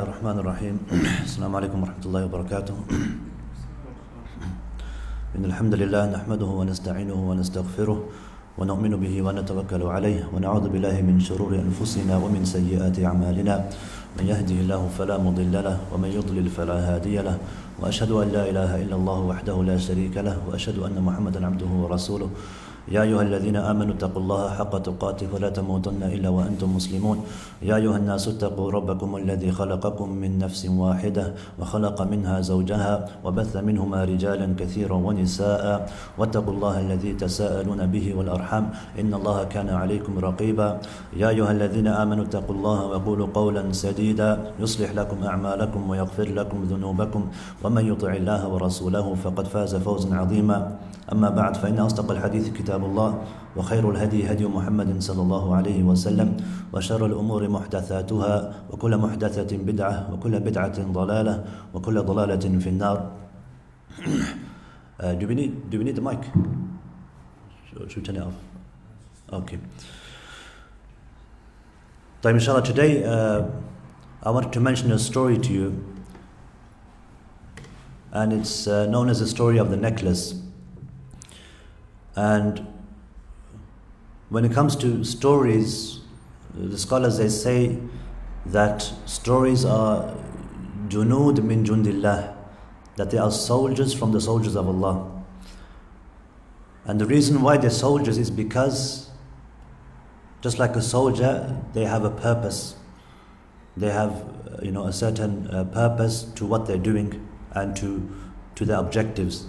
الرحمن الرحيم السلام عليكم ورحمة الله وبركاته. إن الحمد لله نحمده ونستعينه ونستغفره ونؤمن به ونتوكل عليه ونعوذ بالله من شرور أنفسنا ومن سيئات أعمالنا. من يهده الله فلا مضل له ومن يضلل فلا هادي له وأشهد أن لا إله إلا الله وحده لا شريك له وأشهد أن محمدا عبده ورسوله. يا أيها الذين آمنوا اتقوا الله حق تقاته ولا تموتن إلا وأنتم مسلمون. يا أيها الناس اتقوا ربكم الذي خلقكم من نفس واحدة وخلق منها زوجها وبث منهما رجالا كثيرا ونساء واتقوا الله الذي تساءلون به والأرحام إن الله كان عليكم رقيبا. يا أيها الذين آمنوا اتقوا الله وقولوا قولا سديدا يصلح لكم أعمالكم ويغفر لكم ذنوبكم ومن يطع الله ورسوله فقد فاز فوزا عظيما. أما بعد فإن أصدق الحديث كتاب الله وخير الهدي هدي محمد صلى الله عليه وسلم وشر الأمور محدثاتها وكل محدثة بدعة وكل بدعة ضلالة وكل ضلالة في النار. Do we need the mic? Should we turn it off? Okay. So inshallah today I wanted to mention a story to you, and it's known as the story of the necklace. And when it comes to stories, the scholars, they say that stories are junud min jundillah, that they are soldiers from the soldiers of Allah. And the reason why they're soldiers is because just like a soldier, they have a purpose. They have a certain purpose to what they're doing and to their objectives.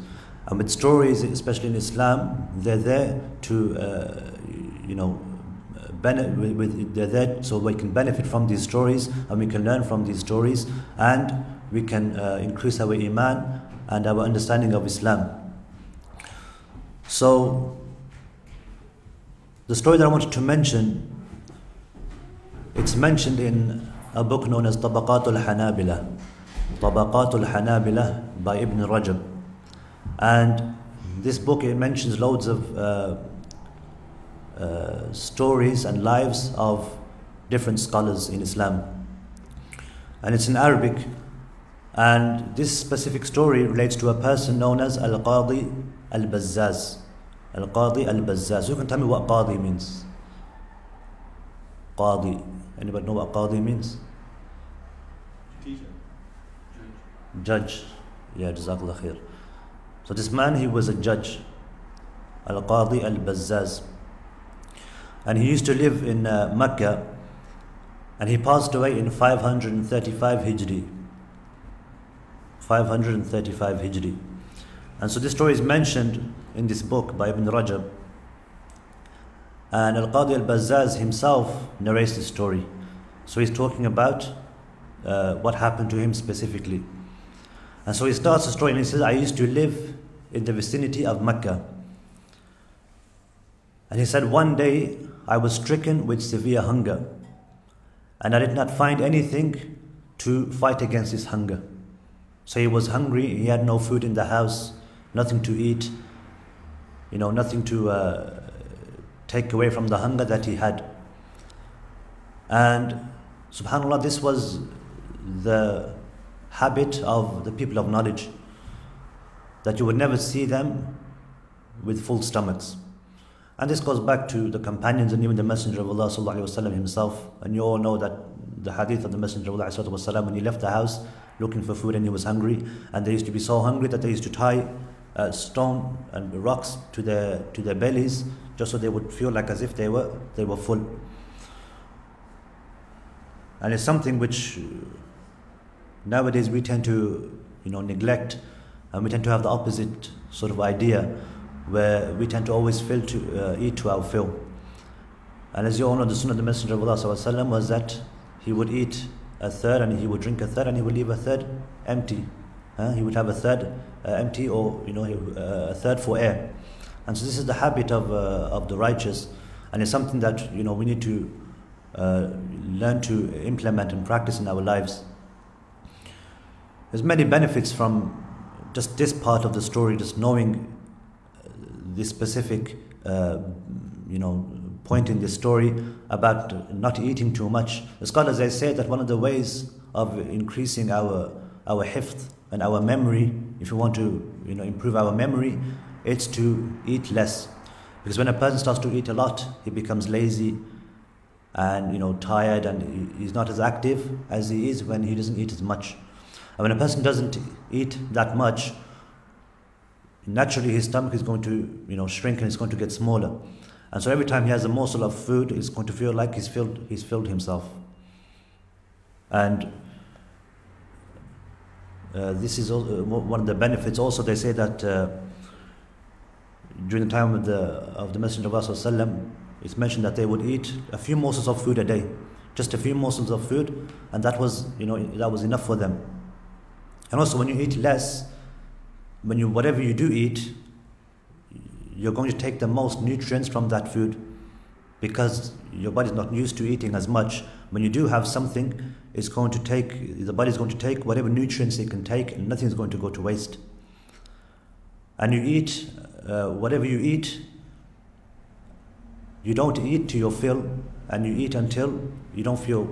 And with stories, especially in Islam, they're there to, they're there so we can benefit from these stories and we can learn from these stories and we can increase our iman and our understanding of Islam. So, the story that I wanted to mention, it's mentioned in a book known as Tabaqatul Hanabila. Tabaqatul Hanabila by Ibn Rajab. And this book, it mentions loads of stories and lives of different scholars in Islam. And it's in Arabic. And this specific story relates to a person known as Al-Qadi Al-Bazaz. Al-Qadi Al-Bazaz. Who can tell me what Qadi means? Qadi. Anybody know what Qadi means? Teacher. Judge. Yeah, Jazakallah khair. So this man, he was a judge, Al-Qadi Al-Bazaz. And he used to live in Mecca, and he passed away in 535 Hijri. 535 Hijri. And so this story is mentioned in this book by Ibn Rajab. And Al-Qadi Al-Bazaz himself narrates the story. So he's talking about what happened to him specifically. And so he starts the story and he says, I used to live in the vicinity of Mecca. And he said, one day I was stricken with severe hunger. And I did not find anything to fight against this hunger. So he was hungry, he had no food in the house, nothing to eat, nothing to take away from the hunger that he had. And subhanAllah, this was the habit of the people of knowledge, that you would never see them with full stomachs. And this goes back to the companions and even the Messenger of Allah sallallahu alaihi wasallam himself. And you all know that the hadith of the Messenger of Allah sallallahu alaihi wasallam, when he left the house looking for food and he was hungry, and they used to be so hungry that they used to tie stone and rocks to their bellies just so they would feel like as if they were full. And it's something which nowadays we tend to neglect, and we tend to have the opposite sort of idea, where we tend to always eat to our fill. And as you all know, the sunnah of the Messenger of Allah ﷺ was that he would eat a third and he would drink a third and he would leave a third empty. He would have a third empty, or a third for air. And so this is the habit of the righteous, and it's something that we need to learn to implement and practice in our lives. There's many benefits from just this part of the story, just knowing this specific point in this story about not eating too much. The scholars, they say that one of the ways of increasing our hifth and our memory, if you want to improve our memory, it's to eat less. Because when a person starts to eat a lot, he becomes lazy and tired, and he's not as active as he is when he doesn't eat as much. And when a person doesn't eat that much, naturally his stomach is going to shrink and it's going to get smaller. And so every time he has a morsel of food, he's going to feel like he's filled himself. And this is also one of the benefits. Also, they say that during the time of the Messenger of Allah, it's mentioned that they would eat a few morsels of food a day, just a few morsels of food, and that was enough for them. And also, when you eat less, whatever you do eat, you're going to take the most nutrients from that food, because your body's not used to eating as much. When you do have something, the body's going to take whatever nutrients it can take, and nothing's going to go to waste. And you eat whatever you eat. You don't eat to your fill, and you eat until you don't feel,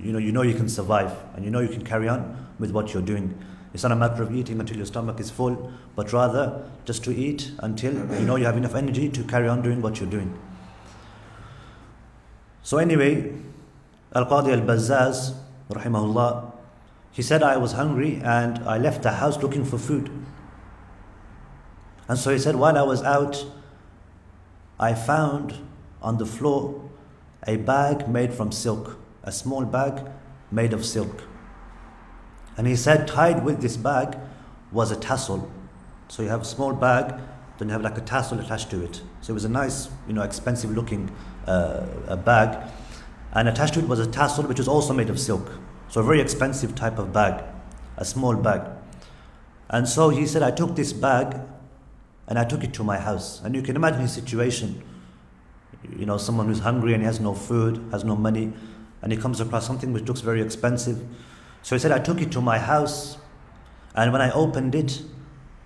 you can survive, and you can carry on with what you're doing. It's not a matter of eating until your stomach is full, but rather just to eat until you have enough energy to carry on doing what you're doing. So anyway, Al-Qadi Al-Bazaz, rahimahullah, he said, I was hungry and I left the house looking for food. And so he said, while I was out, I found on the floor a bag made from silk, a small bag made of silk. And he said, tied with this bag was a tassel. So you have a small bag, then you have like a tassel attached to it. So it was a nice, expensive looking bag. And attached to it was a tassel which was also made of silk. So a very expensive type of bag, a small bag. And so he said, I took this bag and I took it to my house. And you can imagine his situation. Someone who's hungry and he has no food, has no money, and he comes across something which looks very expensive. So he said, I took it to my house, and when I opened it,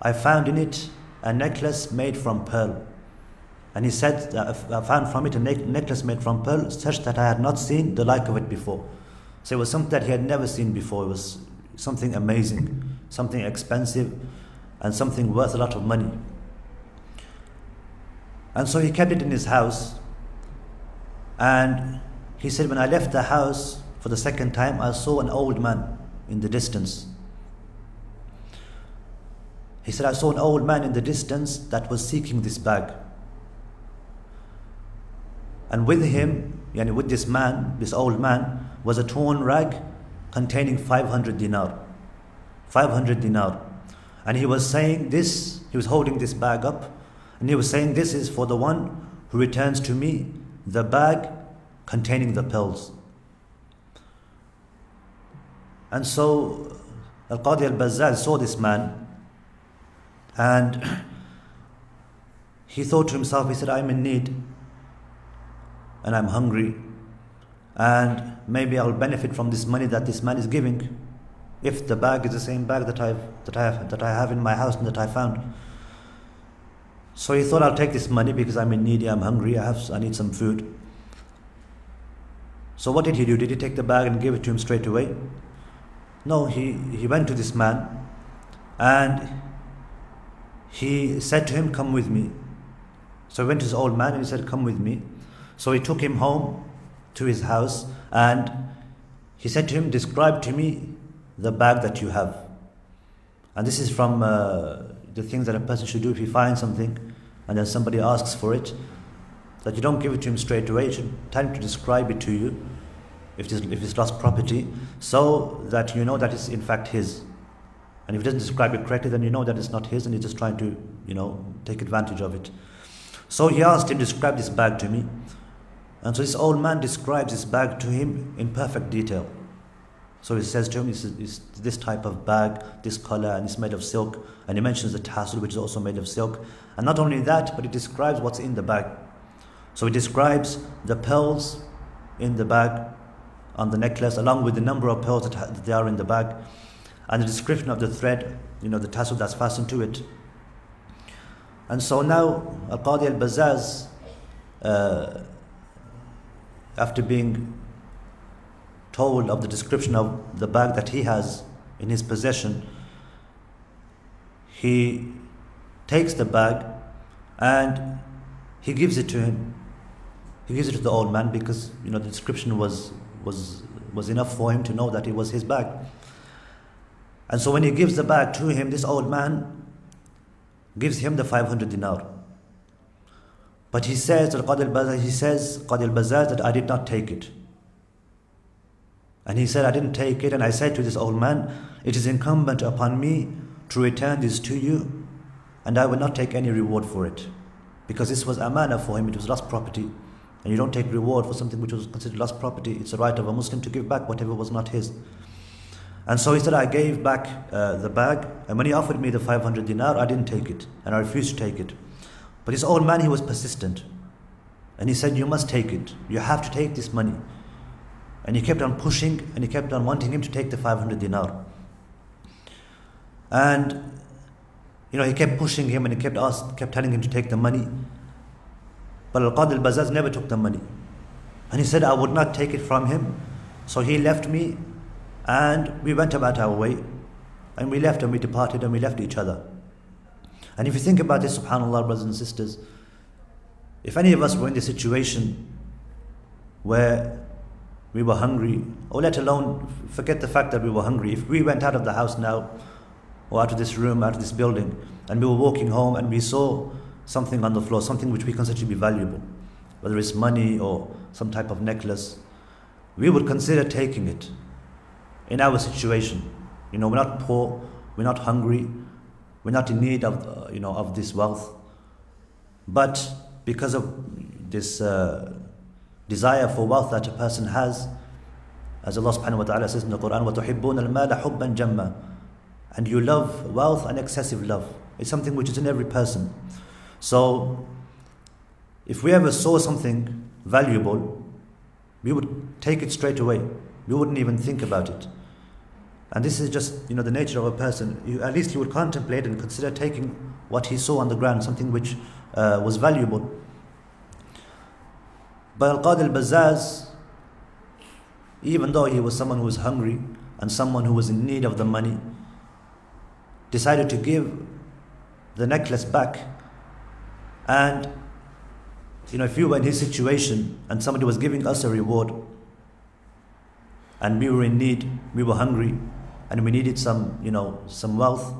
I found in it a necklace made from pearl. And he said, I found from it a necklace made from pearl, such that I had not seen the like of it before. So it was something that he had never seen before. It was something amazing, something expensive, and something worth a lot of money. And so he kept it in his house. And he said, when I left the house for the second time, I saw an old man in the distance. He said, I saw an old man in the distance that was seeking this bag. And with him, with this man, this old man, was a torn rag containing 500 dinar. 500 dinar. And he was saying this, he was holding this bag up, and he was saying, this is for the one who returns to me the bag containing the pearls. And so Al-Qadi Al-Bazaz saw this man, and he thought to himself, he said, I'm in need and I'm hungry, and maybe I'll benefit from this money that this man is giving, if the bag is the same bag that I have in my house and that I found. So he thought, I'll take this money because I'm in need, I'm hungry, I need some food. So what did he do? Did he take the bag and give it to him straight away? No, he went to this man and he said to him, come with me. So he went to this old man and he said, come with me. So he took him home to his house and he said to him, describe to me the bag that you have. And this is from the things that a person should do if he finds something and then somebody asks for it, that you don't give it to him straight away. You should tell him to describe it to you, if it's lost property, so that you know that it's in fact his. And if he doesn't describe it correctly, then you know that it's not his and he's just trying to, take advantage of it. So he asked him, describe this bag to me. And so this old man describes this bag to him in perfect detail. So he says to him, it's this type of bag, this color, and it's made of silk. And he mentions the tassel, which is also made of silk. And not only that, but he describes what's in the bag. So he describes the pearls in the bag, on the necklace, along with the number of pearls that they are in the bag, and the description of the thread, the tassel that's fastened to it. And so now Al-Qadi Al-Bazaz, after being told of the description of the bag that he has in his possession, he takes the bag and he gives it to him. He gives it to the old man because the description was enough for him to know that it was his bag. And so when he gives the bag to him, this old man gives him the 500 dinar. But he says, Qadi Al-Bazaz, that I did not take it. And he said, I didn't take it, and I said to this old man, it is incumbent upon me to return this to you, and I will not take any reward for it. Because this was amana for him, it was lost property. And you don't take reward for something which was considered lost property. It's a right of a Muslim to give back whatever was not his. And so he said, I gave back the bag, and when he offered me the 500 dinar, I didn't take it, and I refused to take it. But this old man, he was persistent. And he said, you must take it. You have to take this money. And he kept on pushing, and he kept on wanting him to take the 500 dinar. And he kept pushing him, and he kept telling him to take the money. But Al-Qadi Al-Bazaz never took the money. And he said, I would not take it from him. So he left me, and we went about our way. And we left, and we departed, and we left each other. And if you think about this, subhanAllah, brothers and sisters, if any of us were in this situation where we were hungry, or let alone forget the fact that we were hungry, if we went out of the house now, or out of this room, out of this building, and we were walking home and we saw something on the floor, something which we consider to be valuable, whether it's money or some type of necklace, we would consider taking it in our situation. We're not poor, we're not hungry, we're not in need of this wealth. But because of this desire for wealth that a person has, as Allah subhanahu wa ta'ala says in the Quran, وَتُحِبُّونَ الْمَالَ حُبًّا جَمًّا, and you love wealth and excessive love. It's something which is in every person. So if we ever saw something valuable, we would take it straight away. We wouldn't even think about it. And this is just the nature of a person. At least he would contemplate and consider taking what he saw on the ground, something which was valuable. But Al-Qadi Al-Bazaz, even though he was someone who was hungry and someone who was in need of the money, decided to give the necklace back. And if you were in his situation and somebody was giving us a reward, and we were in need, we were hungry, and we needed some wealth,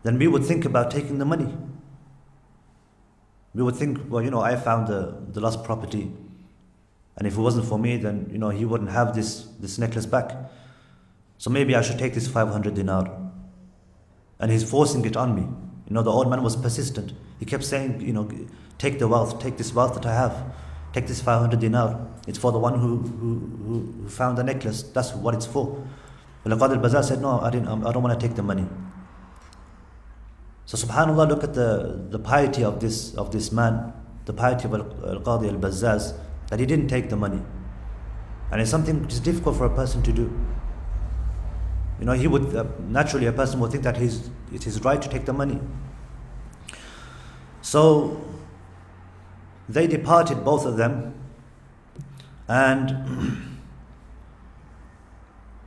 then we would think about taking the money. We would think, well, I found the lost property, and if it wasn't for me, then he wouldn't have this necklace back. So maybe I should take this 500 dinar. And he's forcing it on me. The old man was persistent. He kept saying, take the wealth, take this wealth that I have, take this 500 dinar. It's for the one who found the necklace. That's what it's for. But Al-Qadi Al-Bazaz said, no, I don't want to take the money. So subhanAllah, look at the piety of this man, the piety of Al-Qadi Al-Bazaz, that he didn't take the money. And it's something which is difficult for a person to do. He would, naturally a person would think that it's his right to take the money. So they departed, both of them, and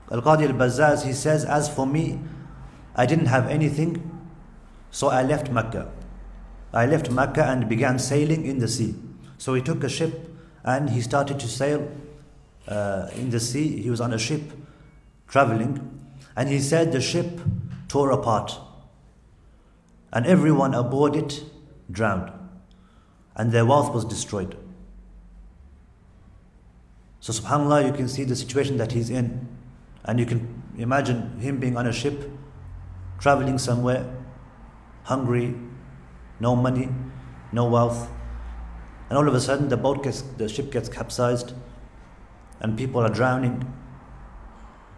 Al-Qadi Al-Bazaz, he says, as for me, I didn't have anything, so I left Mecca. I left Mecca and began sailing in the sea. So he took a ship and he started to sail in the sea. He was on a ship traveling, and he said the ship tore apart and everyone aboard it drowned and their wealth was destroyed. So subhanAllah, you can see the situation that he's in, and you can imagine him being on a ship traveling somewhere, hungry, no money, no wealth, and all of a sudden the ship gets capsized and people are drowning.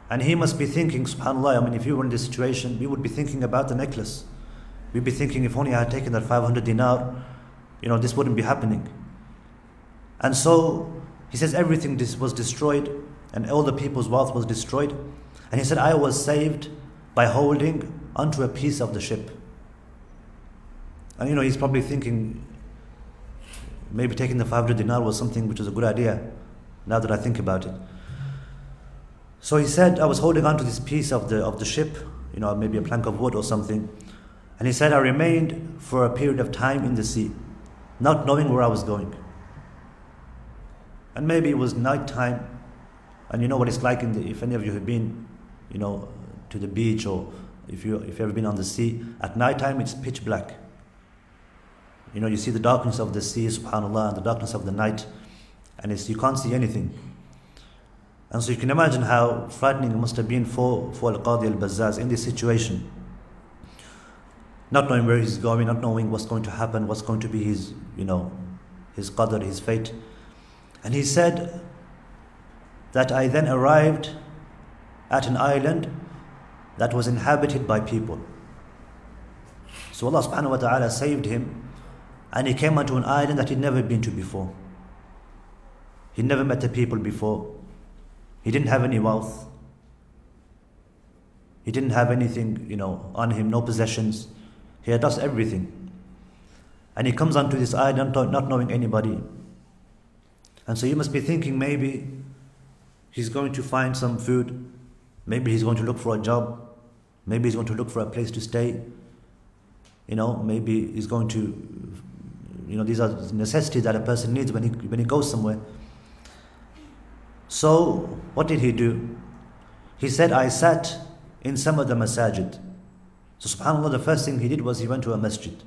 And he must be thinking, subhanAllah, if you were in this situation, we would be thinking about the necklace. We'd be thinking, if only I had taken that 500 dinar, this wouldn't be happening. And so he says everything was destroyed, and all the people's wealth was destroyed. And he said, I was saved by holding onto a piece of the ship. And he's probably thinking, maybe taking the 500 dinar was something which was a good idea, now that I think about it. So he said, I was holding on to this piece of the ship, maybe a plank of wood or something. And he said, I remained for a period of time in the sea, not knowing where I was going. And maybe it was night time, and you know what it's like if any of you have been, to the beach, or if you've ever been on the sea, at night time it's pitch black. You see the darkness of the sea, subhanAllah, and the darkness of the night, and you can't see anything. And so you can imagine how frightening it must have been for Al-Qadi Al-Bazaz in this situation. Not knowing where he's going, not knowing what's going to happen, what's going to be his qadr, his fate. And he said that I then arrived at an island that was inhabited by people. So Allah subhanahu wa ta'ala saved him, and he came onto an island that he'd never been to before. He'd never met the people before. He didn't have any wealth. He didn't have anything, on him, no possessions. He had lost everything. And he comes onto this island not knowing anybody. And so you must be thinking maybe he's going to find some food. Maybe he's going to look for a job. Maybe he's going to look for a place to stay. Maybe he's going to, these are necessities that a person needs when he goes somewhere. So what did he do? He said, I sat in some of the masajid. So subhanAllah, the first thing he did was he went to a masjid.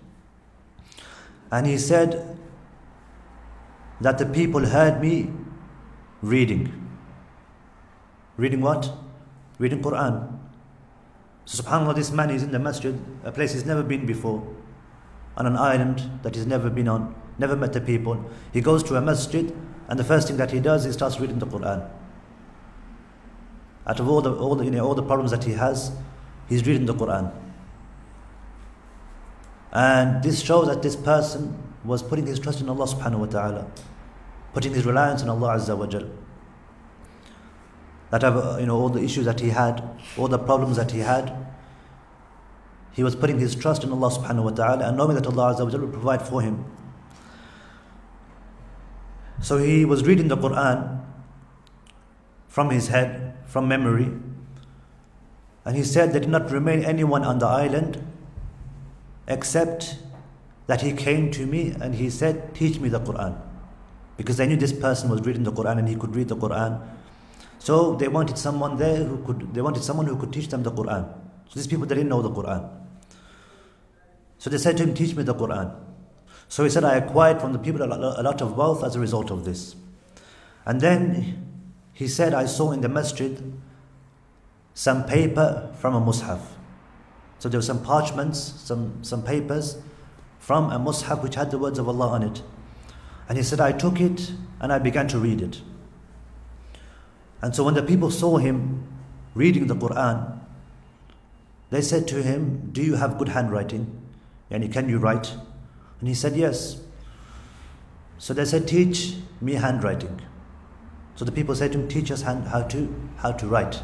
And he said that the people heard me reading. Reading what? Reading Quran. So subhanAllah, this man is in the masjid, a place he's never been before, on an island that he's never been on, never met the people. He goes to a masjid, and the first thing that he does is starts reading the Quran. Out of all the problems that he has, he's reading the Quran. And this shows that this person was putting his trust in Allah subhanahu wa ta'ala, putting his reliance on Allah azza wa jal. That all the issues that he had, all the problems that he had, he was putting his trust in Allah subhanahu wa ta'ala and knowing that Allah azza wa jal will provide for him. So he was reading the Quran from his head, from memory, and he said there did not remain anyone on the island except that he came to me and he said, teach me the Quran, because they knew this person was reading the Quran and he could read the Quran. So they wanted someone there who could teach them the Quran. So these people, they didn't know the Quran. So they said to him, teach me the Quran. So he said, I acquired from the people a lot of wealth as a result of this. And then he said, I saw in the masjid some paper from a mushaf. So there were some parchments, some papers from a mushaf which had the words of Allah on it. And he said, I took it and I began to read it. And so when the people saw him reading the Quran, they said to him, do you have good handwriting? Yani, can you write? And he said, yes. So they said, teach me handwriting. So the people said to him, teach us how to write.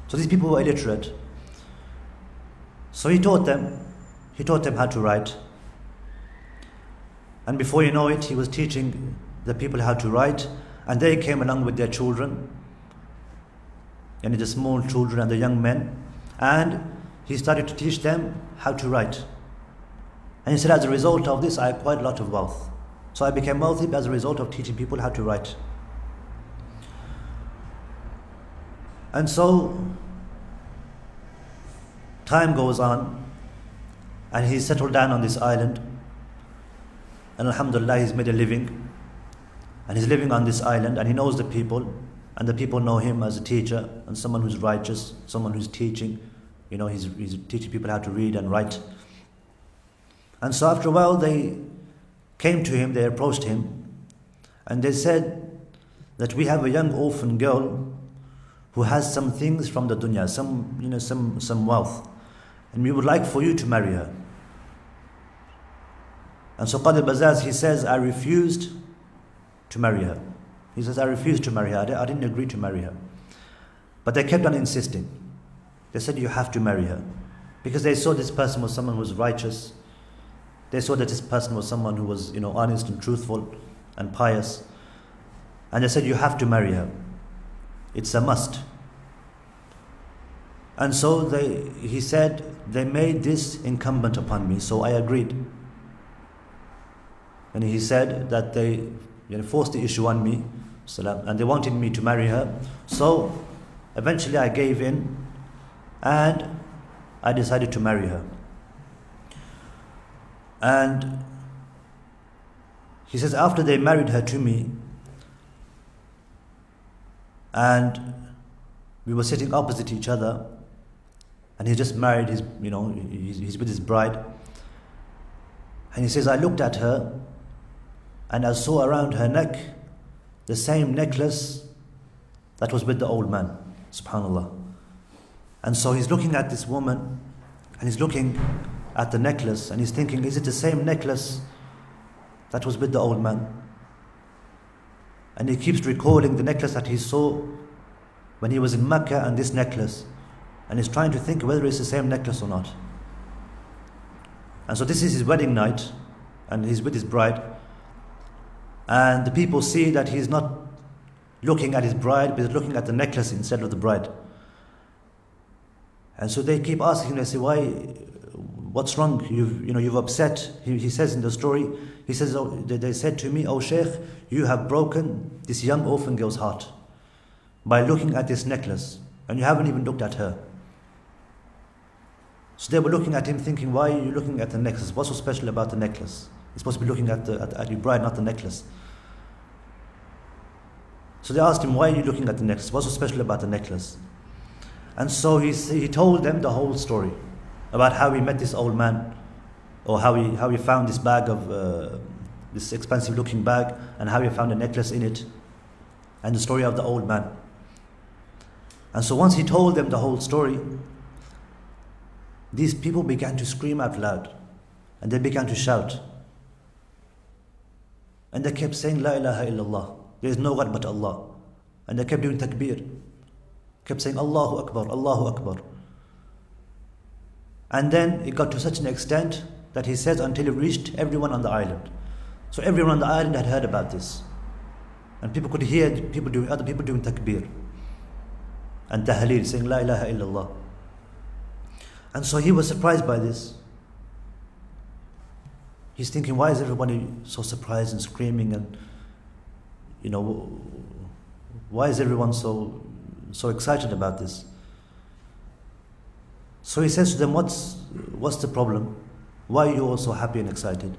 So these people were illiterate. So he taught them how to write. And before you know it, he was teaching the people how to write, and they came along with their children, and the small children and the young men, and he started to teach them how to write. And he said, as a result of this, I acquired a lot of wealth. So I became wealthy as a result of teaching people how to write. And so time goes on, and he settled down on this island, and alhamdulillah, he's made a living, and he's living on this island, and he knows the people, and the people know him as a teacher and someone who's righteous, someone who's teaching. He's teaching people how to read and write. And so after a while, they came to him, they approached him, and they said that we have a young orphan girl who has some things from the dunya, some wealth, and we would like for you to marry her. And so Qadi Al-Bazaz, he says, I refused to marry her. He says, I refused to marry her. I didn't agree to marry her. But they kept on insisting. They said, you have to marry her. Because they saw this person was someone who was righteous. They saw that this person was someone who was, honest and truthful and pious. And they said, you have to marry her. It's a must. And so he said, they made this incumbent upon me, so I agreed. And he said that they forced the issue on me, and they wanted me to marry her. So eventually I gave in, and I decided to marry her. And he says, after they married her to me, and we were sitting opposite each other, and he just married his, he's with his bride. And he says, I looked at her, and I saw around her neck the same necklace that was with the old man. Subhanallah. And so he's looking at this woman, and he's looking at the necklace, and he's thinking, is it the same necklace that was with the old man? And he keeps recalling the necklace that he saw when he was in Mecca, and this necklace. And he's trying to think whether it's the same necklace or not. And so this is his wedding night, and he's with his bride. And the people see that he's not looking at his bride, but he's looking at the necklace instead of the bride. And so they keep asking him, they say, why, what's wrong? You've upset. He says in the story, he says, they said to me, oh Sheikh, you have broken this young orphan girl's heart by looking at this necklace, and you haven't even looked at her. So they were looking at him thinking, why are you looking at the necklace? What's so special about the necklace? You're supposed to be looking at your bride, not the necklace. So they asked him, why are you looking at the necklace? What's so special about the necklace? And so he told them the whole story about how he met this old man, or how he found this bag of this expensive looking bag, and how he found a necklace in it, and the story of the old man. And so once he told them the whole story, these people began to scream out loud, and they began to shout, and they kept saying, La ilaha illallah, there is no God but Allah. And they kept doing takbir, kept saying Allahu Akbar, Allahu Akbar. And then it got to such an extent that he says, until it reached everyone on the island. So everyone on the island had heard about this, and people could hear other people doing takbir and tahleel, saying La ilaha illallah. And so he was surprised by this. He's thinking, why is everybody so surprised and screaming, and why is everyone so excited about this? So he says to them, what's the problem? Why are you all so happy and excited?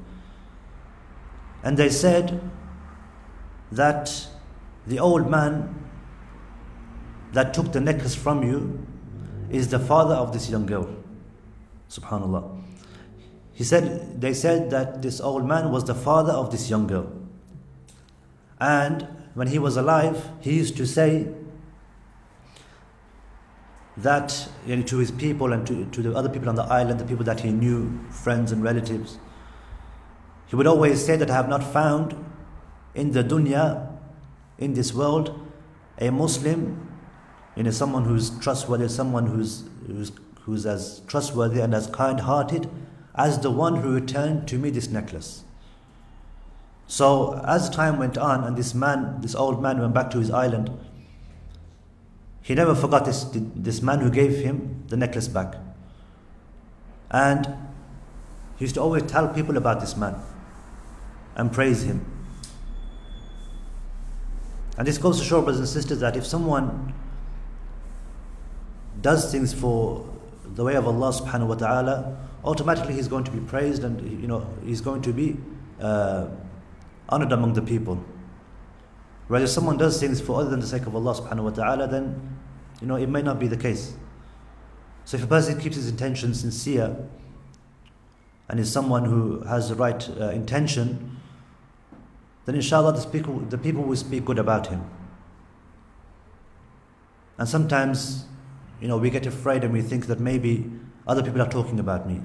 And they said that the old man that took the necklace from you is the father of this young girl. Subhanallah. They said that this old man was the father of this young girl. And when he was alive, he used to say that to his people and to the other people on the island, the people that he knew, friends and relatives, he would always say that I have not found in the dunya, in this world, a Muslim, someone who's trustworthy, someone who's as trustworthy and as kind-hearted as the one who returned to me this necklace. So as time went on, and this old man went back to his island, he never forgot this man who gave him the necklace back. And he used to always tell people about this man and praise him. And this goes to show, brothers and sisters, that if someone does things for the way of Allah subhanahu wa ta'ala, automatically he's going to be praised, and he's going to be honored among the people. Whereas if someone does things for other than the sake of Allah subhanahu wa ta'ala, then it may not be the case. So if a person keeps his intention sincere and is someone who has the right intention, then inshallah the people will speak good about him. And sometimes we get afraid and we think that maybe other people are talking about me.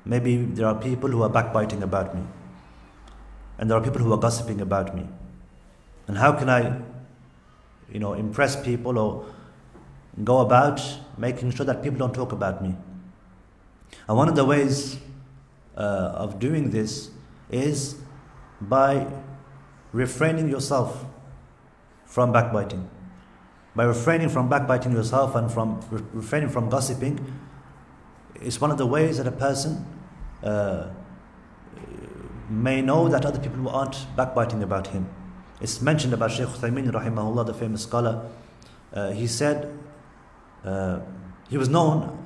Maybe there are people who are backbiting about me, and there are people who are gossiping about me. And how can I impress people or go about making sure that people don't talk about me? And one of the ways of doing this is by refraining yourself from backbiting. by refraining from backbiting yourself and from refraining from gossiping, is one of the ways that a person may know that other people aren't backbiting about him. It's mentioned about Shaykh Uthaymeen rahimahullah, the famous scholar. He said, he was known,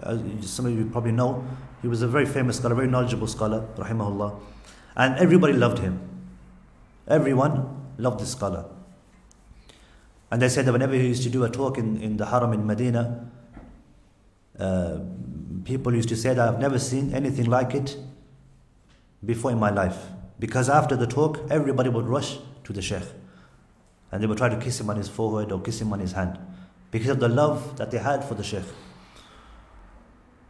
as some of you probably know, he was a very famous scholar, very knowledgeable scholar, rahimahullah, and everybody loved him. Everyone loved this scholar. And they said that whenever he used to do a talk in the Haram in Medina, people used to say that I've never seen anything like it before in my life. Because after the talk, everybody would rush to the Shaykh. And they would try to kiss him on his forehead or kiss him on his hand, because of the love that they had for the Shaykh.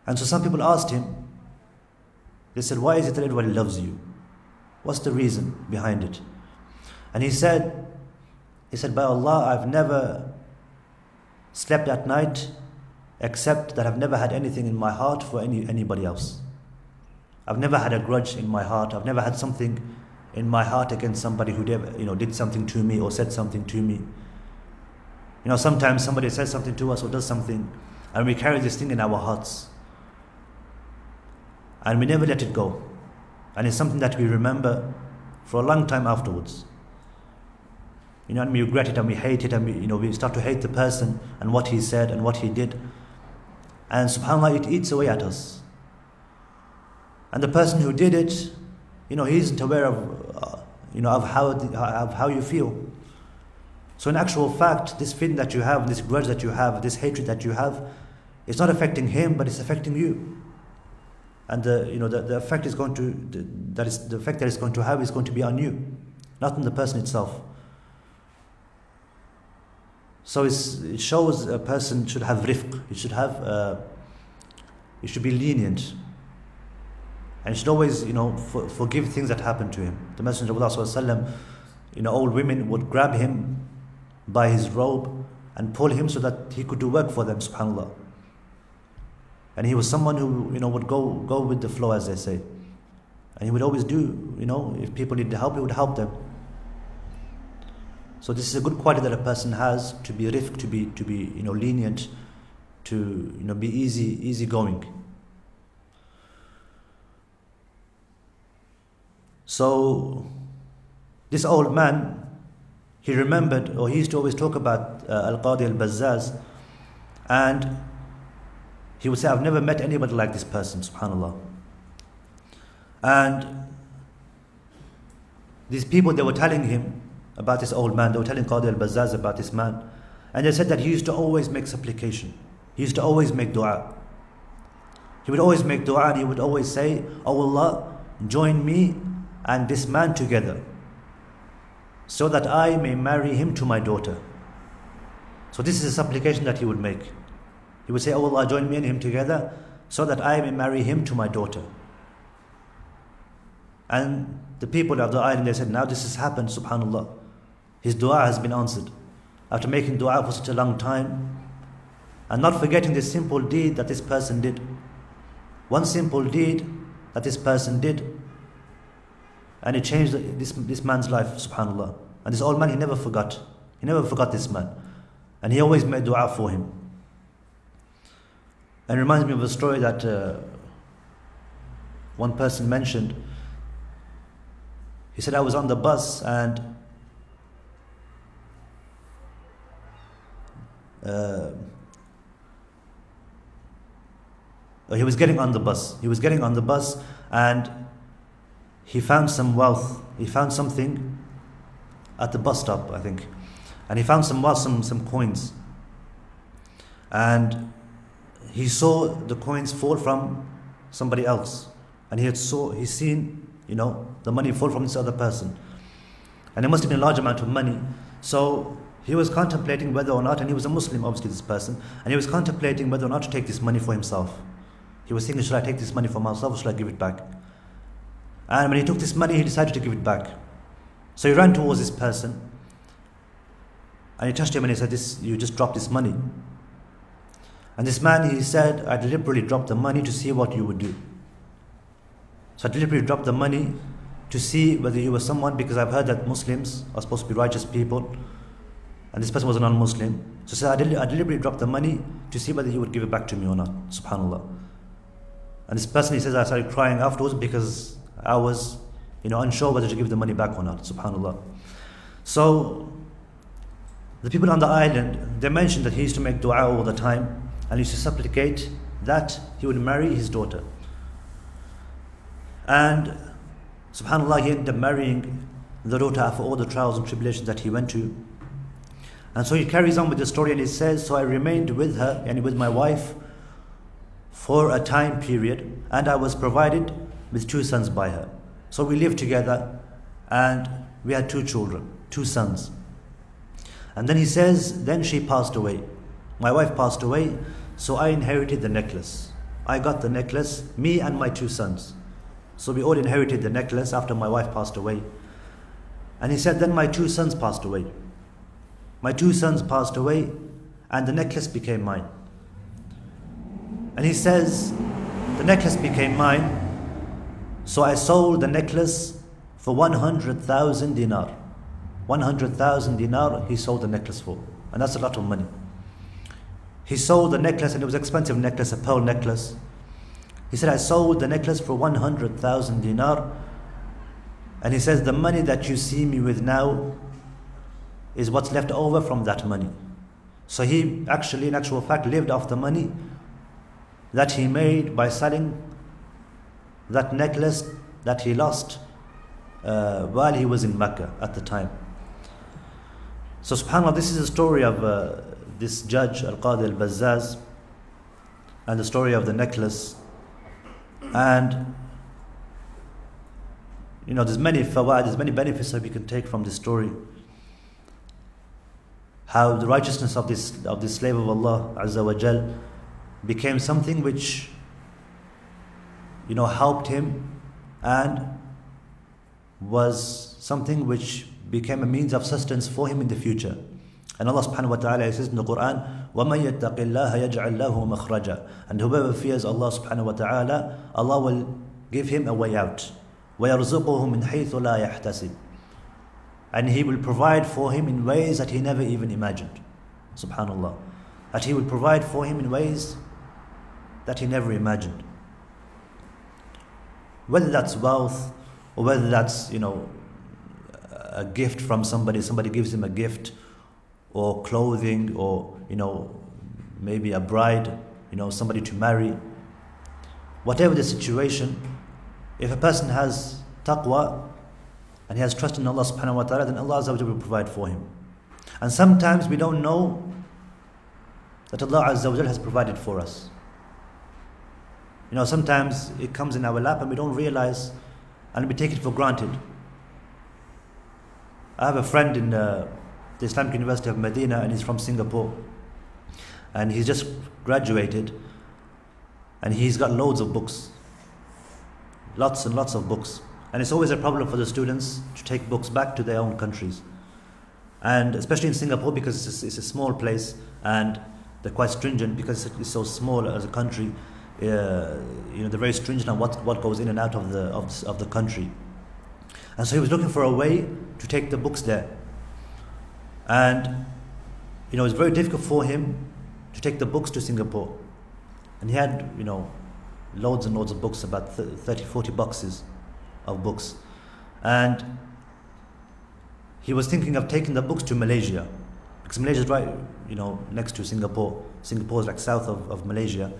And so some people asked him, they said, why is it that everybody loves you? What's the reason behind it? And he said, by Allah, I've never slept at night except that I've never had anything in my heart for anybody else. I've never had a grudge in my heart. I've never had something in my heart against somebody who did something to me or said something to me. Sometimes somebody says something to us or does something, and we carry this thing in our hearts. And we never let it go. And it's something that we remember for a long time afterwards. And we regret it and we hate it, and we start to hate the person and what he said and what he did. And subhanAllah, it eats away at us. And the person who did it, he isn't aware of how you feel. So in actual fact, this feeling that you have, this grudge that you have, this hatred that you have, it's not affecting him, but it's affecting you. And the effect is going to the effect that it's going to have is going to be on you, not on the person itself. So it shows a person should have rifq. He should be lenient, and he should always forgive things that happen to him. The Messenger of Allah sallallahu alaihi wasallam, old women would grab him by his robe and pull him so that he could do work for them, subhanAllah. And he was someone who would go with the flow, as they say, and he would always do, if people needed help, he would help them. So this is a good quality that a person has, to be rifq, to be lenient, to be easy going. So this old man, he remembered, or he used to always talk about Al-Qadi Al-Bazaz, and he would say, I've never met anybody like this person, subhanAllah. And these people, they were telling him about this old man, they were telling Qadi Al-Bazaz about this man, and they said that he used to always make supplication. He used to always make dua. He would always make dua, and he would always say, Oh Allah, join me and this man together, so that I may marry him to my daughter. So this is a supplication that he would make. He would say, Oh Allah, join me and him together, so that I may marry him to my daughter. And the people of the island, they said, now this has happened, subhanAllah. His dua has been answered. After making dua for such a long time, and not forgetting this simple deed that this person did. One simple deed that this person did, and it changed this man's life, subhanAllah. And this old man, he never forgot. He never forgot this man. And he always made dua for him. And it reminds me of a story that one person mentioned. He said, I was on the bus, and he was getting on the bus. He was getting on the bus, and he found some wealth. He found something at the bus stop, I think. And he found some wealth, some coins. And he saw the coins fall from somebody else. And he's seen, the money fall from this other person. And it must have been a large amount of money. So he was contemplating whether or not, and he was a Muslim, obviously, this person, and he was contemplating whether or not to take this money for himself. He was thinking, should I take this money for myself, or should I give it back? And when he took this money, he decided to give it back. So he ran towards this person, and he touched him and he said, you just dropped this money. And this man, he said, I deliberately dropped the money to see what you would do. So I deliberately dropped the money to see whether you were someone, because I've heard that Muslims are supposed to be righteous people. And this person was a non-Muslim. So he said, I deliberately dropped the money to see whether he would give it back to me or not. Subhanallah. And this person, he says, I started crying afterwards because I was, unsure whether to give the money back or not. Subhanallah. So the people on the island, they mentioned that he used to make dua all the time and used to supplicate that he would marry his daughter. And subhanallah, he ended up marrying the daughter after all the trials and tribulations that he went to. And so he carries on with the story and he says, so I remained with her, and with my wife, for a time period, and I was provided with 2 sons by her. So we lived together and we had 2 children, 2 sons. And then he says, then she passed away. My wife passed away, so I inherited the necklace. I got the necklace, me and my 2 sons. So we all inherited the necklace after my wife passed away. And he said, then my 2 sons passed away. My 2 sons passed away and the necklace became mine. And he says, the necklace became mine, so I sold the necklace for 100,000 dinar. 100,000 dinar he sold the necklace for. And that's a lot of money. He sold the necklace, and it was an expensive necklace, a pearl necklace. He said, I sold the necklace for 100,000 dinar. And he says, the money that you see me with now is what's left over from that money. So he actually, in actual fact, lived off the money that he made by selling that necklace that he lost while he was in Mecca at the time. So subhanAllah, this is the story of this judge, Al-Qadi Al-Bazaz, and the story of the necklace. And there's many fawaid, there's many benefits that we can take from this story. How the righteousness of this slave of Allah Azza wa Jal became something which helped him, and was something which became a means of sustenance for him in the future. And Allah subhanahu wa ta'ala says in the Quran, وَمَن يَتَّقِ اللَّهَ يَجْعَلْ لَهُ مَخْرَجًا. And whoever fears Allah subhanahu wa ta'ala, Allah will give him a way out. وَيَرْزُقُهُ مِنْ حَيْثُ لَا يَحْتَسِبُ. And He will provide for him in ways that he never even imagined. Subhanallah. That He will provide for him in ways that he never imagined. Whether that's wealth, or whether that's, a gift from somebody gives him a gift, or clothing, or, maybe a bride, somebody to marry. Whatever the situation, if a person has taqwa, and he has trust in Allah subhanahu wa ta'ala, then Allah Azza wa Jalla will provide for him. And sometimes we don't know that Allah Azza wa Jalla has provided for us. Sometimes it comes in our lap and we don't realize, and we take it for granted. I have a friend in the Islamic University of Medina, and he's from Singapore. And he's just graduated, and he's got loads of books. Lots and lots of books. And it's always a problem for the students to take books back to their own countries. And especially in Singapore, because it's a small place, and they're quite stringent because it's so small as a country. They're very stringent on what goes in and out of the country. And so he was looking for a way to take the books there. And it was very difficult for him to take the books to Singapore. And he had loads and loads of books, about 30-40 boxes of books. And he was thinking of taking the books to Malaysia, because Malaysia is right next to Singapore. Singapore is like south of Malaysia.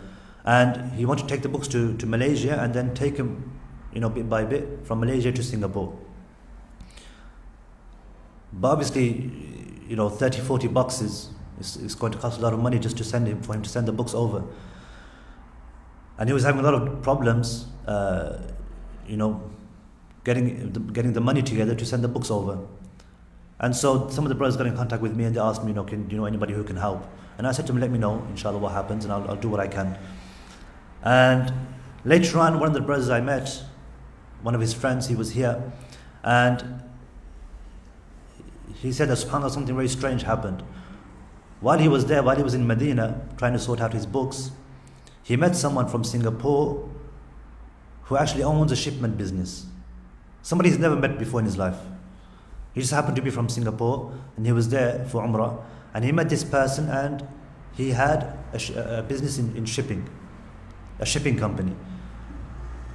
And he wanted to take the books to Malaysia, and then take them bit by bit from Malaysia to Singapore. But obviously 30-40 boxes is going to cost a lot of money just to for him to send the books over. And he was having a lot of problems getting the money together to send the books over. And so some of the brothers got in contact with me, and they asked me, do you know anybody who can help? And I said to them, let me know, inshallah, what happens, and I'll do what I can. And later on, one of the brothers I met, one of his friends, he was here, and he said that subhanAllah, something very strange happened. While he was there, while he was in Medina, trying to sort out his books, he met someone from Singapore who actually owns a shipment business. Somebody he's never met before in his life. He just happened to be from Singapore, and he was there for Umrah, and he met this person, and he had a business in shipping, a shipping company.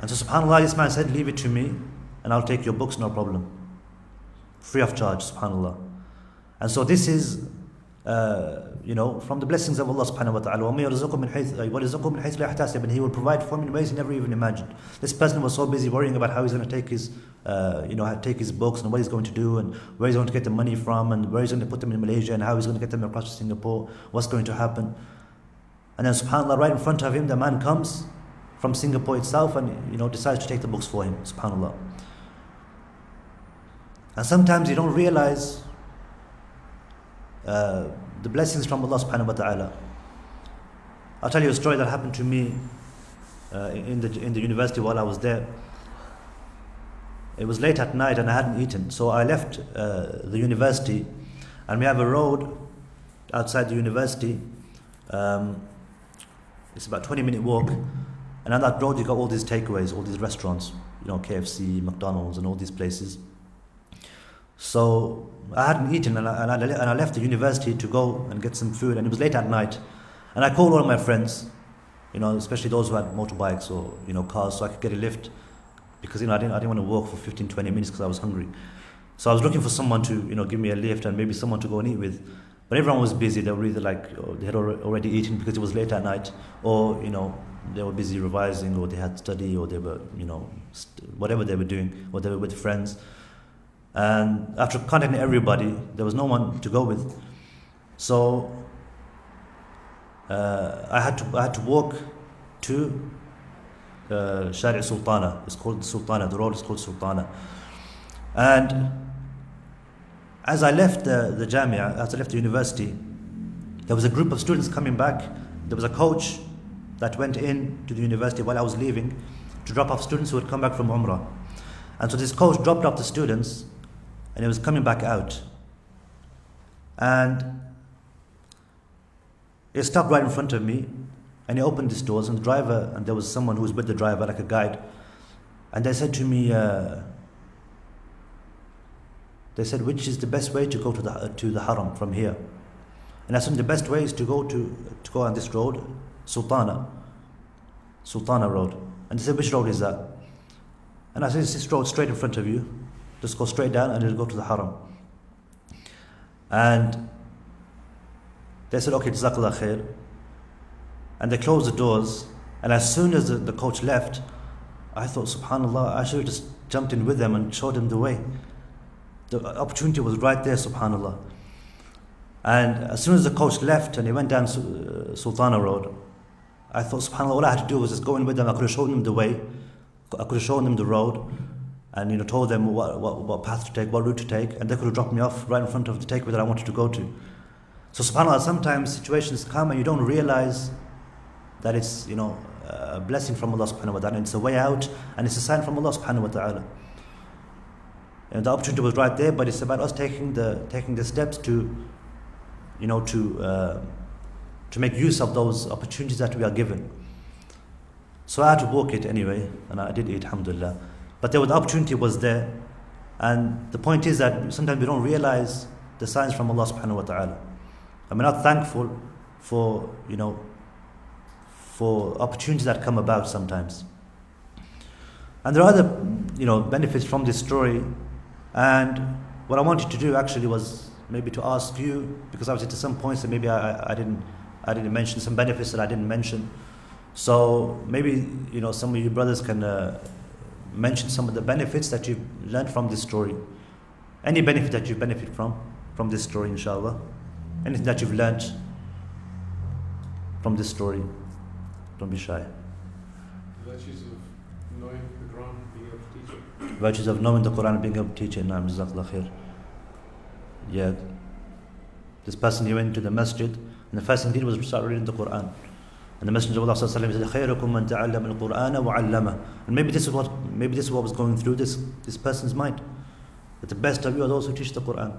And so subhanAllah, this man said, leave it to me, and I'll take your books, no problem. Free of charge, subhanAllah. And so this is, from the blessings of Allah subhanahu wa ta'ala. وَمَن يَرْزُقْهُ مِنْ حَيْثُ لَا يَحْتَسِبُ, and He will provide for him in ways he never even imagined. This person was so busy worrying about how he's going to take his, take his books, and what he's going to do, and where he's going to get the money from, and where he's going to put them in Malaysia, and how he's going to get them across to Singapore, what's going to happen. And then subhanAllah, right in front of him, the man comes from Singapore itself, and decides to take the books for him, subhanAllah. And sometimes you don't realize the blessings from Allah subhanahu wa ta'ala. I'll tell you a story that happened to me in the university while I was there. It was late at night and I hadn't eaten, so I left the university, and we have a road outside the university. It's about a 20-minute walk, and on that road you got all these takeaways, all these restaurants, KFC, McDonald's, and all these places. So I hadn't eaten, and I left the university to go and get some food, and it was late at night. And I called one of my friends, especially those who had motorbikes or cars, so I could get a lift, because I didn't want to walk for 15-20 minutes because I was hungry. So I was looking for someone to give me a lift, and maybe someone to go and eat with. But everyone was busy. They were either they had already eaten because it was late at night, or they were busy revising, or they had study, or they were whatever they were doing, or they were with friends. And after contacting everybody, there was no one to go with. So I had to walk to Shari' Sultana. It's called Sultana. The road is called Sultana. And as I left the Jamia, as I left the university, there was a group of students coming back. There was a coach that went in to the university while I was leaving to drop off students who had come back from Umrah. And so this coach dropped off the students, and he was coming back out. And he stopped right in front of me, and he opened these doors, and the driver, and there was someone who was with the driver, like a guide, and they said to me, they said, which is the best way to go to the Haram from here? And I said, the best way is to go on this road, Sultana Road. And they said, which road is that? And I said, it's this road straight in front of you. Just go straight down and it'll go to the Haram. And they said, okay, Jazakallah khair. And they closed the doors. And as soon as the coach left, I thought, subhanAllah, I should have just jumped in with them and showed them the way. The opportunity was right there, subhanAllah. And as soon as the coach left and he went down Sultana Road, I thought, subhanAllah, all I had to do was just go in with them. I could have shown them the way. I could have shown them the road, and told them what path to take, what route to take, and they could have dropped me off right in front of the takeaway that I wanted to go to. So subhanAllah, sometimes situations come and you don't realize that it's a blessing from Allah subhanahu wa ta'ala, and it's a way out, and it's a sign from Allah subhanahu wa ta'ala. And the opportunity was right there, but it's about us taking the steps to make use of those opportunities that we are given. So I had to walk it anyway, and I did it, alhamdulillah. But the opportunity was there, and the point is that sometimes we don't realize the signs from Allah subhanahu wa ta'ala. And we're not thankful for opportunities that come about sometimes. And there are other benefits from this story, and what I wanted to do actually was maybe to ask you, because obviously to some points that maybe I didn't mention, some benefits that I didn't mention. So maybe some of you brothers can mention some of the benefits that you've learned from this story. Any benefit that you've benefited from this story, inshallah. Anything that you've learned from this story. Don't be shy. Virtues of knowing the Quran, being able to teach it. Virtues of knowing the Quran and being able to teach it. Naam, Jazakallah khair. Yeah. This person, he went to the masjid, and the first thing he did was start reading the Quran. And the Messenger of Allah said, "Khayrukum man ta'allama al-Qur'ana wa 'allama." And maybe this is what was going through this person's mind. That the best of you are those who teach the Quran.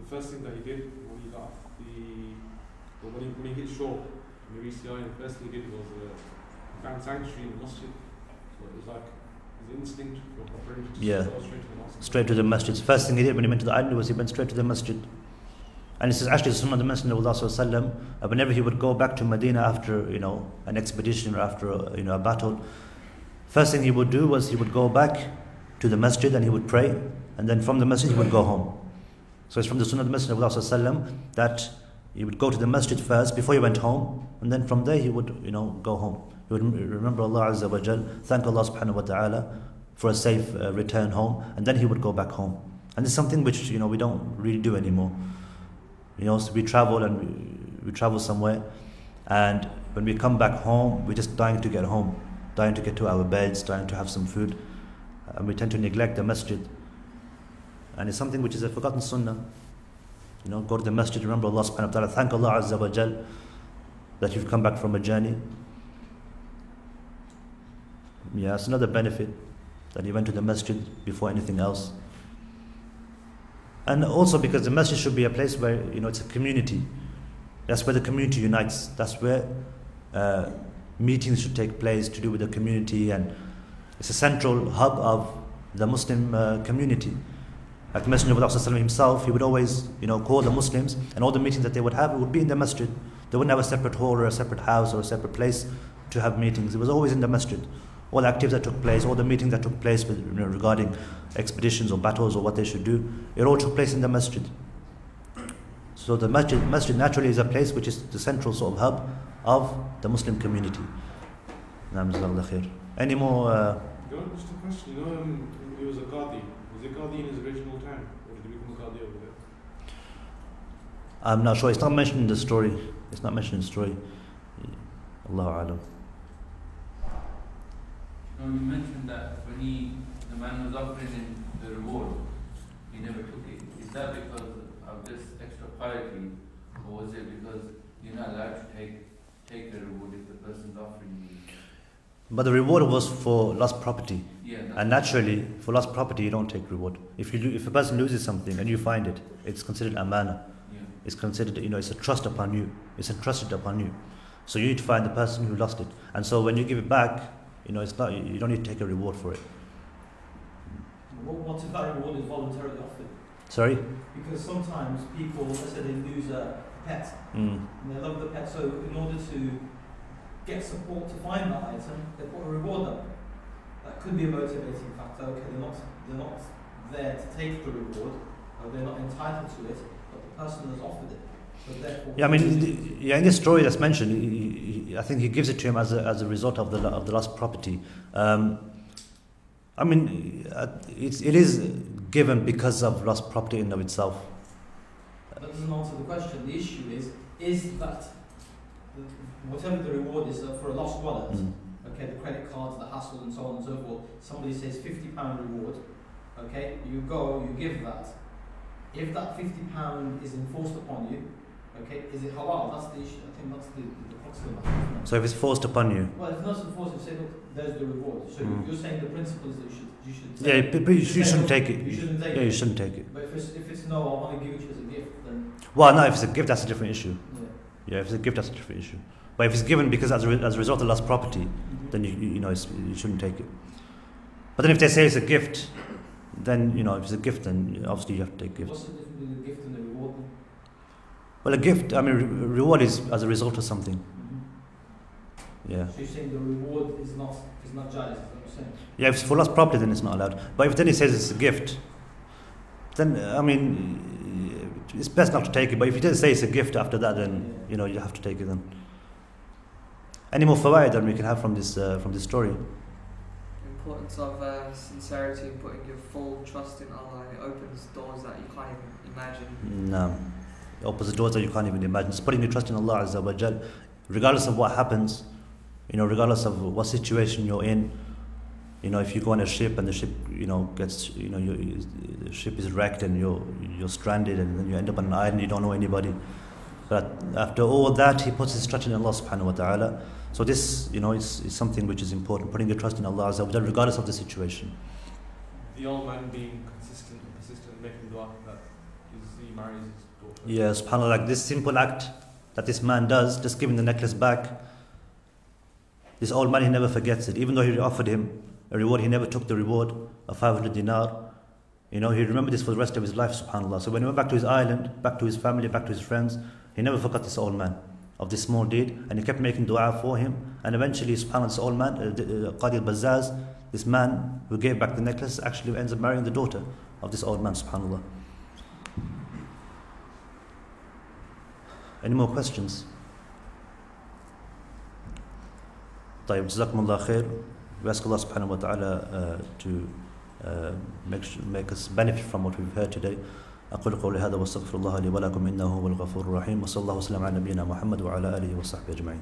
The first thing that he did when he got off when he hit shore in the VCI, the first thing he did was found sanctuary in the masjid. So it was like his instinct for operating Yeah. to go straight to the mosque. Straight to the masjid. First thing he did when he went to the island was he went straight to the masjid. And this is actually the sunnah of the Messenger of Allah sallallahu alaihi wasallam. Whenever he would go back to Medina after an expedition or after a battle, first thing he would do was he would go back to the masjid and he would pray, and then from the masjid he would go home. So it's from the sunnah of the Messenger of Allah sallallahu alaihi wasallam that he would go to the masjid first before he went home, and then from there he would go home. He would remember Allah Azza wa Jal, thank Allah subhanahu wa ta'ala for a safe return home, and then he would go back home. And it's something which we don't really do anymore. So we travel and we travel somewhere, and when we come back home, we're just dying to get home, dying to get to our beds, dying to have some food, and we tend to neglect the masjid. And it's something which is a forgotten sunnah. Go to the masjid, remember Allah subhanahu wa ta'ala, thank Allah Azza wa Jal that you've come back from a journey. Yeah, it's another benefit that you went to the masjid before anything else. And also because the masjid should be a place where it's a community. That's where the community unites. That's where meetings should take place to do with the community, and it's a central hub of the Muslim community. Like the Messenger of Allah himself, he would always call the Muslims, and all the meetings that they would have, it would be in the masjid. They wouldn't have a separate hall or a separate house or a separate place to have meetings. It was always in the masjid. All the activities that took place, all the meetings that took place regarding expeditions or battles or what they should do, it all took place in the masjid. So the masjid naturally is a place which is the central sort of hub of the Muslim community. Any more? Just a question. He was a qadi. Was he qadi in his original time, or did he become a qadi over there? I'm not sure. It's not mentioned in the story. It's not mentioned in the story. Allahu A'lam. You mentioned that when the man was offering him the reward, he never took it. Is that because of this extra piety, or was it because you're not allowed to take the reward if the person's offering you? But the reward was for lost property. Yeah, and naturally, for lost property, you don't take reward. If a person loses something and you find it, it's considered amana. Yeah. It's considered, it's a trust upon you. It's entrusted upon you. So you need to find the person who lost it. And so when you give it back, it's not, you don't need to take a reward for it. What if that reward is voluntarily offered? Sorry? Because sometimes people, let's say they lose a pet, and they love the pet, so in order to get support to find that item, they put a reward up. That could be a motivating factor. Okay, they're not there to take the reward, or they're not entitled to it, but the person has offered it. So therefore, yeah, I mean, in this story that's mentioned, I think he gives it to him as a result of the lost property. I mean, it is given because of lost property in and of itself. That doesn't answer the question. The issue is that whatever the reward is for a lost wallet, okay, the credit cards, the hassle and so on and so forth, somebody says £50 reward, okay, you go, you give that. If that £50 is enforced upon you, okay, is it halal? That's the issue. I think that's the crux of the matter. So if it's forced upon you? Well, if it's not enforced, you say, look, there's the reward. So you're saying the principle is that you should take it. Yeah, you shouldn't take it. You shouldn't take it. Yeah, you shouldn't take it. But if it's no, I want to give it to you as a gift, then... Well, no, if it's a gift, that's a different issue. Yeah, if it's a gift, that's a different issue. But if it's given because as a result of lost property, then you shouldn't take it. But then if they say it's a gift, then if it's a gift, then obviously you have to take gifts. What's the difference between the gift and the reward then? Well, a gift, I mean, reward is as a result of something. Yeah. So you're saying the reward is not jais, is that what you're saying? Yeah, if it's for lost property, then it's not allowed. But if then he says it's a gift, then I mean, it's best not to take it. But if he doesn't say it's a gift after that, then you have to take it then. Any more fawaid that we can have from this story? Importance of sincerity and putting your full trust in Allah, and it opens doors that you can't even imagine. No, it opens the doors that you can't even imagine. It's putting your trust in Allah Azza wa Jal, regardless of what happens, regardless of what situation you're in. If you go on a ship and the ship, gets, the ship is wrecked and you're stranded, and then you end up on an island, you don't know anybody. But after all that, he puts his trust in Allah subhanahu wa ta'ala. So this, is something which is important, putting your trust in Allah Azza wa Jal, regardless of the situation. The old man being consistent and persistent, making dua that he marries his daughter. Yeah, subhanAllah, like this simple act that this man does, just giving the necklace back, this old man, he never forgets it. Even though he offered him a reward. He never took the reward of 500 dinar. He remembered this for the rest of his life, subhanAllah. So when he went back to his island, back to his family, back to his friends, he never forgot this old man of this small deed, and he kept making dua for him. And eventually, subhanAllah, this old man, Qadi Al-Bazaz, this man who gave back the necklace, actually ends up marrying the daughter of this old man, subhanAllah. Any more questions? طيب, Jazakumullah khair. We ask Allah subhanahu wa ta'ala to make us benefit from what we've heard today. أقول قولي هذا واستغفر الله لي ولكم إنه هو الغفور الرحيم وصلى الله وسلم على نبينا محمد وعلى آله وصحبه أجمعين.